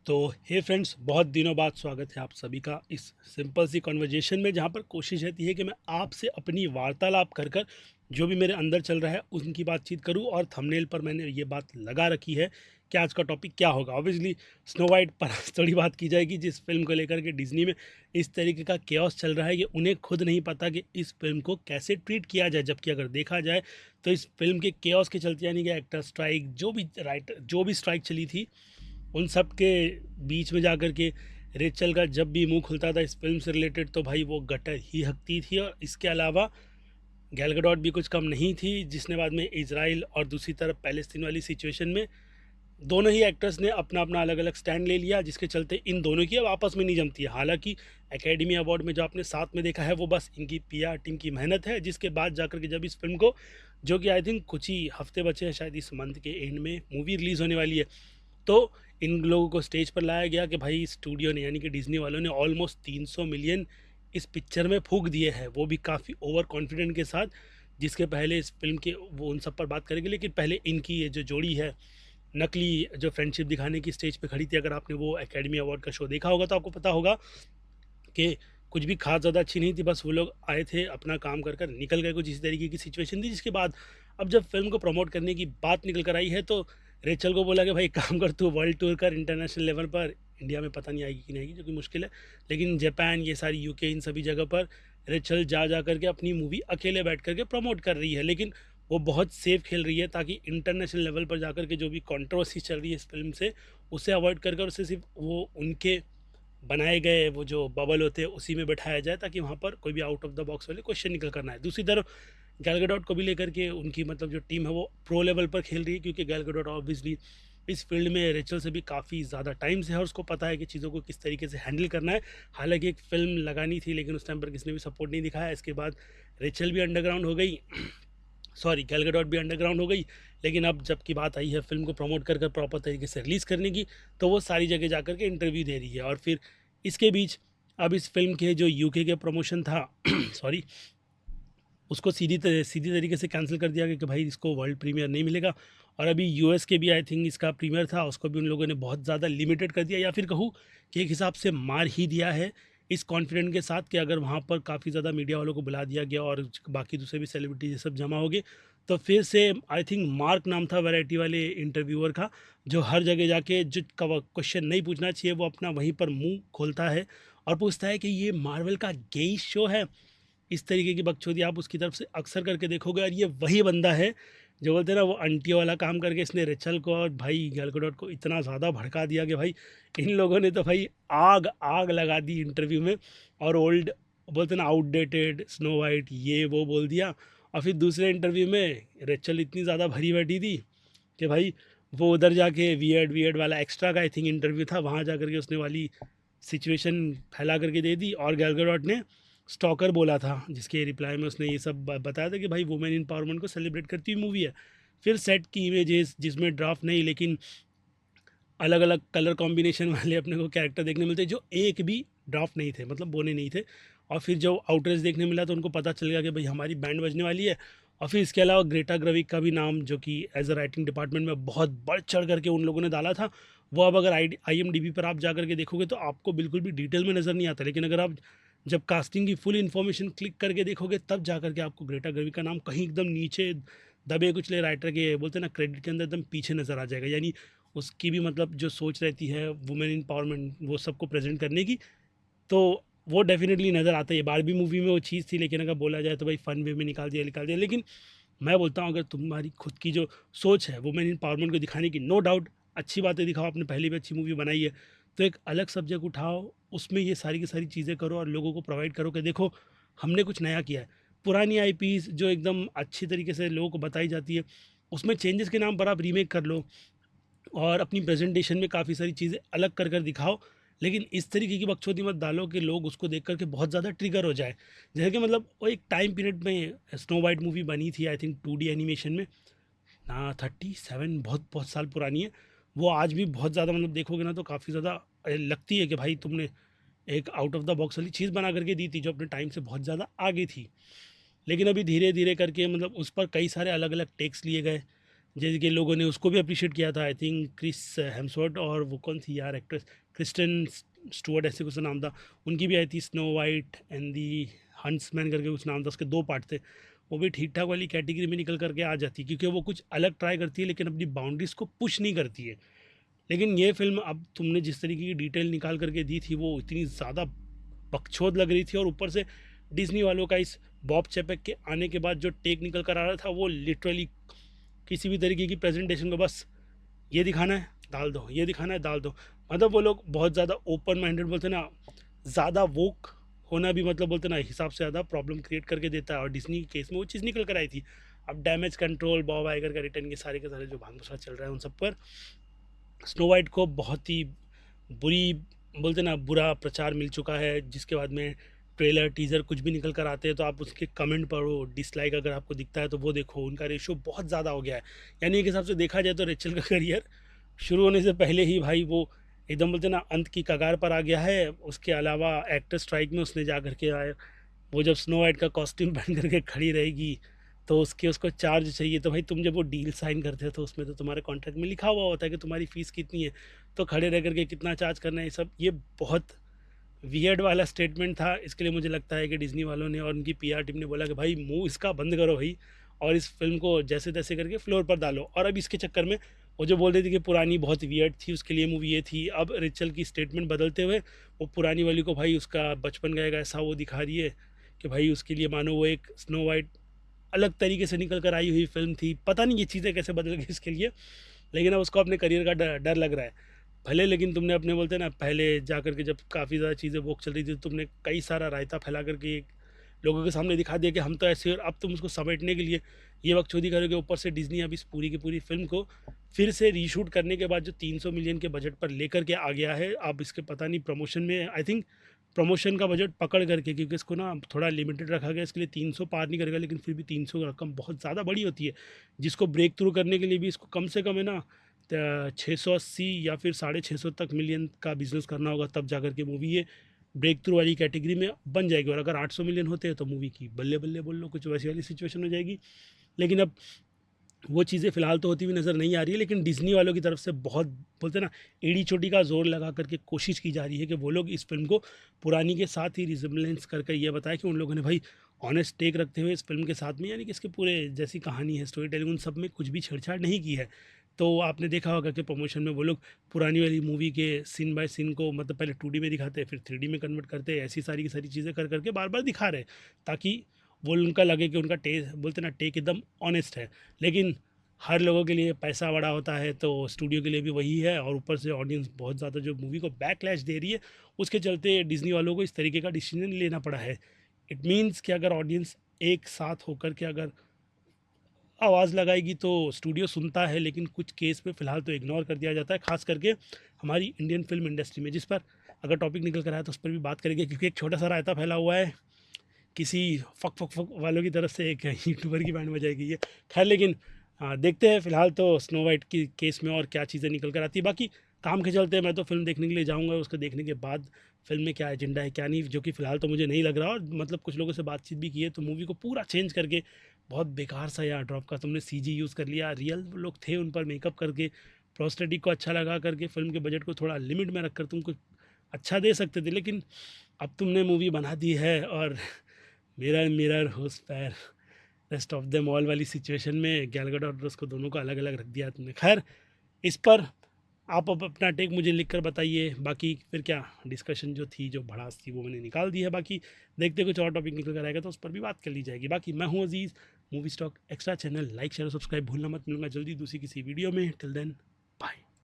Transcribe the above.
तो हे फ्रेंड्स, बहुत दिनों बाद स्वागत है आप सभी का इस सिंपल सी कॉन्वर्जेशन में, जहाँ पर कोशिश रहती है कि मैं आपसे अपनी वार्तालाप कर कर जो भी मेरे अंदर चल रहा है उनकी बातचीत करूं। और थंबनेल पर मैंने ये बात लगा रखी है कि आज का टॉपिक क्या होगा। ऑब्वियसली स्नो वाइट पर थोड़ी बात की जाएगी, जिस फिल्म को लेकर के डिज्नी में इस तरीके का केओस चल रहा है कि उन्हें खुद नहीं पता कि इस फिल्म को कैसे ट्रीट किया जाए। जबकि अगर देखा जाए तो इस फिल्म के केओस के चलते, यानी कि एक्टर स्ट्राइक, जो भी स्ट्राइक चली थी, उन सब के बीच में जाकर के रेचल का जब भी मुंह खुलता था इस फिल्म से रिलेटेड, तो भाई वो गटर ही हकती थी। और इसके अलावा गैल गडोट भी कुछ कम नहीं थी, जिसने बाद में इजराइल और दूसरी तरफ पैलेस्तीन वाली सिचुएशन में दोनों ही एक्टर्स ने अपना अपना अलग अलग स्टैंड ले लिया, जिसके चलते इन दोनों की अब आपस में नहीं जमती है। हालांकि एकेडमी अवार्ड में जो आपने साथ में देखा है वो बस इनकी पीआर टीम की मेहनत है, जिसके बाद जाकर के जब इस फिल्म को, जो कि आई थिंक कुछ ही हफ्ते बचे हैं, शायद इस मंथ के एंड में मूवी रिलीज़ होने वाली है, तो इन लोगों को स्टेज पर लाया गया कि भाई स्टूडियो ने, यानी कि डिज्नी वालों ने ऑलमोस्ट 300 मिलियन इस पिक्चर में फूंक दिए हैं, वो भी काफ़ी ओवर कॉन्फिडेंट के साथ। जिसके पहले इस फिल्म के वो उन सब पर बात करेंगे, लेकिन पहले इनकी ये जो जोड़ी है, नकली जो फ्रेंडशिप दिखाने की स्टेज पे खड़ी थी, अगर आपने वो एकेडमी अवार्ड का शो देखा होगा तो आपको पता होगा कि कुछ भी खास ज़्यादा अच्छी नहीं थी। बस वो लोग आए थे, अपना काम कर कर निकल गए, कुछ इसी तरीके की सिचुएशन थी। जिसके बाद अब जब फिल्म को प्रमोट करने की बात निकल कर आई है, तो रेचल को बोला कि भाई काम कर, तू वर्ल्ड टूर कर इंटरनेशनल लेवल पर। इंडिया में पता नहीं आएगी कि नहीं आएगी, जो कि मुश्किल है, लेकिन जापान, ये सारी यूके, इन सभी जगह पर रेचल जा जा करके अपनी मूवी अकेले बैठ करके प्रमोट कर रही है। लेकिन वो बहुत सेफ खेल रही है, ताकि इंटरनेशनल लेवल पर जाकर के जो भी कंट्रोवर्सी चल रही है इस फिल्म से, उसे अवॉइड कर कर उसे सिर्फ वो उनके बनाए गए वो जो बबल होते हैं उसी में बैठाया जाए, ताकि वहाँ पर कोई भी आउट ऑफ द बॉक्स वाले क्वेश्चन निकल कर ना आए। दूसरी तरफ गैल गडोट को भी लेकर के उनकी मतलब जो टीम है वो प्रो लेवल पर खेल रही है, क्योंकि गैल गडोट ऑब्वियसली इस फील्ड में रेचल से भी काफ़ी ज़्यादा टाइम से है, और उसको पता है कि चीज़ों को किस तरीके से हैंडल करना है। हालांकि एक फ़िल्म लगानी थी, लेकिन उस टाइम पर किसी ने भी सपोर्ट नहीं दिखाया। इसके बाद रेचल भी अंडरग्राउंड हो गई, सॉरी गैल गडोट भी अंडरग्राउंड हो गई। लेकिन अब जब की बात आई है फिल्म को प्रमोट कर कर प्रॉपर तरीके से रिलीज़ करने की, तो वो सारी जगह जाकर के इंटरव्यू दे रही है। और फिर इसके बीच अब इस फिल्म के जो यूके के प्रमोशन था सॉरी, उसको सीधी तरीके से कैंसिल कर दिया गया कि भाई इसको वर्ल्ड प्रीमियर नहीं मिलेगा। और अभी यूएस के भी आई थिंक इसका प्रीमियर था, उसको भी उन लोगों ने बहुत ज़्यादा लिमिटेड कर दिया, या फिर कहूँ कि एक हिसाब से मार ही दिया है, इस कॉन्फिडेंट के साथ कि अगर वहाँ पर काफ़ी ज़्यादा मीडिया वालों को बुला दिया गया और बाकी दूसरे भी सेलिब्रिटी ये सब जमा हो गए, तो फिर से आई थिंक मार्क नाम था वैरायटी वाले इंटरव्यूअर का, जो हर जगह जाके जो क्वेश्चन नहीं पूछना चाहिए वो अपना वहीं पर मुंह खोलता है और पूछता है कि ये मार्वल का गेई शो है। इस तरीके की बकचोदी आप उसकी तरफ से अक्सर करके देखोगे, और ये वही बंदा है जो बोलते हैं ना, वो आंटियों वाला काम करके इसने रेचल को और भाई गैल गडोट को इतना ज़्यादा भड़का दिया कि भाई इन लोगों ने तो भाई आग आग लगा दी इंटरव्यू में। और ओल्ड बोलते हैं ना, आउटडेटेड, स्नो वाइट, ये वो बोल दिया। और फिर दूसरे इंटरव्यू में रेचल इतनी ज़्यादा भरी बैठी थी कि भाई वो उधर जाके वियर्ड वियर्ड वाला एक्स्ट्रा का आई थिंक इंटरव्यू था, वहाँ जा करके उसने वाली सिचुएशन फैला करके दे दी। और गैल गडोट ने स्टॉकर बोला था, जिसके रिप्लाई में उसने ये सब बताया था कि भाई वुमेन एम्पावरमेंट को सेलिब्रेट करती हुई मूवी है। फिर सेट की इमेजेस जिसमें ड्राफ्ट नहीं, लेकिन अलग अलग कलर कॉम्बिनेशन वाले अपने को कैरेक्टर देखने मिलते, जो एक भी ड्राफ्ट नहीं थे, मतलब बोने नहीं थे। और फिर जब आउटरेज देखने मिला तो उनको पता चल गया कि भाई हमारी बैंड बजने वाली है। और फिर इसके अलावा ग्रेटा ग्रविक का भी नाम, जो कि एज अ राइटिंग डिपार्टमेंट में बहुत बढ़ चढ़ करके उन लोगों ने डाला था, वो अब अगर IMDb पर आप जा करके देखोगे तो आपको बिल्कुल भी डिटेल में नज़र नहीं आता। लेकिन अगर आप जब कास्टिंग की फुल इन्फॉर्मेशन क्लिक करके देखोगे, तब जा करके आपको ग्रेटा ग्रविक का नाम कहीं एकदम नीचे दबे कुचले राइटर के बोलते हैं ना क्रेडिट के अंदर एकदम पीछे नज़र आ जाएगा। यानी उसकी भी मतलब जो सोच रहती है वुमेन एम्पावरमेंट वो सबको प्रेजेंट करने की, तो वो डेफिनेटली नज़र आता है। बारबी मूवी में वो चीज़ थी, लेकिन अगर बोला जाए तो भाई फन वे में निकाल दिया। लेकिन मैं बोलता हूँ, अगर तुम्हारी खुद की जो सोच है वुमेन एम्पावरमेंट को दिखाने की, नो डाउट अच्छी बातें दिखाओ, आपने पहले भी अच्छी मूवी बनाई है, तो एक अलग सब्जेक्ट उठाओ, उसमें ये सारी की सारी चीज़ें करो और लोगों को प्रोवाइड करो कि देखो हमने कुछ नया किया है। पुरानी IPs जो एकदम अच्छी तरीके से लोगों को बताई जाती है, उसमें चेंजेस के नाम पर आप रीमेक कर लो और अपनी प्रेजेंटेशन में काफ़ी सारी चीज़ें अलग कर कर दिखाओ। लेकिन इस तरीके की बकचोदी मत डालो कि लोग उसको देख कर के बहुत ज़्यादा ट्रिगर हो जाए। जैसे कि मतलब वो एक टाइम पीरियड में स्नो वाइट मूवी बनी थी, आई थिंक 2D एनिमेशन में ना, 37 बहुत बहुत साल पुरानी है। वो आज भी बहुत ज़्यादा मतलब देखोगे ना तो काफ़ी ज़्यादा लगती है कि भाई तुमने एक आउट ऑफ द बॉक्स वाली चीज़ बना करके दी थी, जो अपने टाइम से बहुत ज़्यादा आगे थी। लेकिन अभी धीरे धीरे करके मतलब उस पर कई सारे अलग अलग टेक्स लिए गए, जैसे कि लोगों ने उसको भी अप्रिशिएट किया था, आई थिंक क्रिस हेम्सवर्थ, और वो कौन थी यार एक्ट्रेस, क्रिस्टन स्टुअर्ट ऐसे कुछ नाम था, उनकी भी आई थी snow white and the huntsman करके कुछ नाम था, उसके 2 पार्ट थे। वो भी ठीक ठाक वाली कैटेगरी में निकल करके आ जाती है, क्योंकि वो कुछ अलग ट्राई करती है लेकिन अपनी बाउंड्रीज़ को पुश नहीं करती है। लेकिन ये फ़िल्म, अब तुमने जिस तरीके की डिटेल निकाल करके दी थी, वो इतनी ज़्यादा बकचोद लग रही थी, और ऊपर से डिज़नी वालों का इस बॉब चैपेक के आने के बाद जो टेक निकल कर आ रहा था, वो लिटरली किसी भी तरीके की प्रेजेंटेशन को बस ये दिखाना है डाल दो, ये दिखाना है डाल दो। मतलब वो लोग बहुत ज़्यादा ओपन माइंडेड बोलते ना, ज़्यादा वोक होना भी मतलब बोलते ना हिसाब से ज़्यादा प्रॉब्लम क्रिएट करके देता है, और डिज्नी के केस में वो चीज़ निकल कर आई थी। अब डैमेज कंट्रोल, बॉब आइगर का रिटर्न, ये सारे के सारे जो भांग चल रहा है उन सब पर स्नो वाइट को बहुत ही बुरी बोलते ना बुरा प्रचार मिल चुका है, जिसके बाद में ट्रेलर टीज़र कुछ भी निकल कर आते हैं तो आप उसके कमेंट पढ़ो, डिसलाइक अगर आपको दिखता है तो वो देखो, उनका रेशियो बहुत ज़्यादा हो गया है। यानी एक हिसाब से देखा जाए तो रेचल का करियर शुरू होने से पहले ही भाई वो एकदम बोलते ना अंत की कगार पर आ गया है। उसके अलावा एक्टर स्ट्राइक में उसने जा कर के आया, वो जब स्नो वाइट का कॉस्ट्यूम पहन करके खड़ी रहेगी तो उसके उसको चार्ज चाहिए, तो भाई तुम जब वो डील साइन करते हो तो उसमें तो तुम्हारे कॉन्ट्रैक्ट में लिखा हुआ होता है कि तुम्हारी फ़ीस कितनी है, तो खड़े रह करके कितना चार्ज करना है, ये सब ये बहुत वियर्ड वाला स्टेटमेंट था। इसके लिए मुझे लगता है कि डिज़नी वालों ने और उनकी पीआर टीम ने बोला कि भाई मुँह इसका बंद करो भाई, और इस फ़िल्म को जैसे तैसे करके फ्लोर पर डालो। और अब इसके चक्कर में वो जो बोल रही थी कि पुरानी बहुत वियर्ड थी, उसके लिए मूवी ये थी, अब रिचल की स्टेटमेंट बदलते हुए वो पुरानी वाली को भाई उसका बचपन गएगा ऐसा वो दिखा रही है कि भाई उसके लिए मानो वो एक स्नो वाइट अलग तरीके से निकल कर आई हुई फ़िल्म थी। पता नहीं ये चीज़ें कैसे बदल गई इसके लिए, लेकिन अब उसको अपने करियर का डर डर लग रहा है। भले लेकिन तुमने अपने बोलते हैं ना पहले जा कर के जब काफ़ी ज़्यादा चीज़ें वोक चल रही थी, तो तुमने कई सारा रायता फैला करके एक लोगों के सामने दिखा दिया कि हम तो ऐसे, और अब तुम उसको समेटने के लिए ये बकचोदी करोगे। ऊपर से डिज़नी अब इस पूरी की पूरी फ़िल्म को फिर से रीशूट करने के बाद जो 300 मिलियन के बजट पर लेकर के आ गया है, अब इसके पता नहीं प्रमोशन में आई थिंक प्रमोशन का बजट पकड़ करके, क्योंकि इसको ना थोड़ा लिमिटेड रखा गया, इसके लिए 300 पार नहीं करेगा, लेकिन फिर भी 300 रकम बहुत ज़्यादा बड़ी होती है, जिसको ब्रेक थ्रू करने के लिए भी इसको कम से कम है ना 680 या फिर 650 तक मिलियन का बिजनेस करना होगा, तब जा कर के मूवी ये ब्रेक थ्रू वाली कैटेगरी में बन जाएगी। और अगर 800 मिलियन होते हैं तो मूवी की बल्ले बल्ले बोल लो, कुछ वैसी वाली सिचुएशन हो जाएगी। लेकिन अब वो चीज़ें फ़िलहाल तो होती हुई नज़र नहीं आ रही है, लेकिन डिज़नी वालों की तरफ से बहुत बोलते हैं ना एड़ी चोटी का ज़ोर लगा करके कोशिश की जा रही है कि वो लोग इस फ़िल्म को पुरानी के साथ ही रिजेम्बलेंस करके ये बताया कि उन लोगों ने भाई ऑनेस्ट टेक रखते हुए इस फ़िल्म के साथ में, यानी कि इसके पूरे जैसी कहानी है, स्टोरी टेलिंग, उन सब में कुछ भी छेड़छाड़ नहीं की है। तो आपने देखा होगा कि प्रमोशन में वो लोग पुरानी वाली मूवी के सीन बाय सीन को मतलब पहले 2D में दिखाते हैं, फिर 3D में कन्वर्ट करते हैं, ऐसी सारी की सारी चीज़ें कर करके बार बार दिखा रहे हैं, ताकि वो उनका लगे कि उनका टेस्ट बोलते ना टेक एकदम ऑनेस्ट है। लेकिन हर लोगों के लिए पैसा बड़ा होता है, तो स्टूडियो के लिए भी वही है, और ऊपर से ऑडियंस बहुत ज़्यादा जो मूवी को बैकलैश दे रही है, उसके चलते डिज़नी वालों को इस तरीके का डिसीजन लेना पड़ा है। इट मीन्स कि अगर ऑडियंस एक साथ होकर के अगर आवाज़ लगाएगी तो स्टूडियो सुनता है, लेकिन कुछ केस में फ़िलहाल तो इग्नोर कर दिया जाता है, ख़ास करके हमारी इंडियन फ़िल्म इंडस्ट्री में, जिस पर अगर टॉपिक निकल कर आया तो उस पर भी बात करेंगे, क्योंकि एक छोटा सा रायता फैला हुआ है किसी फक फक फक वालों की तरफ से, एक यूट्यूबर की बैंड बजाई गई है। खैर लेकिन देखते हैं फ़िलहाल तो स्नो वाइट की केस में और क्या चीज़ें निकल कर आती है। बाकी काम के चलते मैं तो फ़िल्म देखने के लिए जाऊँगा, उसको देखने के बाद फ़िल्म में क्या एजेंडा है क्या नहीं, जो कि फ़िलहाल तो मुझे नहीं लग रहा, और मतलब कुछ लोगों से बातचीत भी की है तो मूवी को पूरा चेंज करके बहुत बेकार सा यार ड्रॉप का तुमने सीजी यूज़ कर लिया, रियल लोग थे उन पर मेकअप करके, प्रोस्थेटिक को अच्छा लगा करके फ़िल्म के बजट को थोड़ा लिमिट में रख कर तुम कुछ अच्छा दे सकते थे, लेकिन अब तुमने मूवी बना दी है, और mirror mirror who's fairest of them all वाली सिचुएशन में गैल गैडोट और उसको दोनों को अलग अलग रख दिया तुमने। खैर इस पर आप अब अपना टेक मुझे लिख कर बताइए। बाकी फिर क्या डिस्कशन जो थी, जो भड़ास थी, वो मैंने निकाल दी है। बाकी देखते कुछ और टॉपिक निकल कर आएगा तो उस पर भी बात कर ली जाएगी। बाकी मैं हूँ Aziz, Movie Stock Extra channel like share subscribe भूलना मत। मिलूंगा जल्दी दूसरी किसी वीडियो में। Till then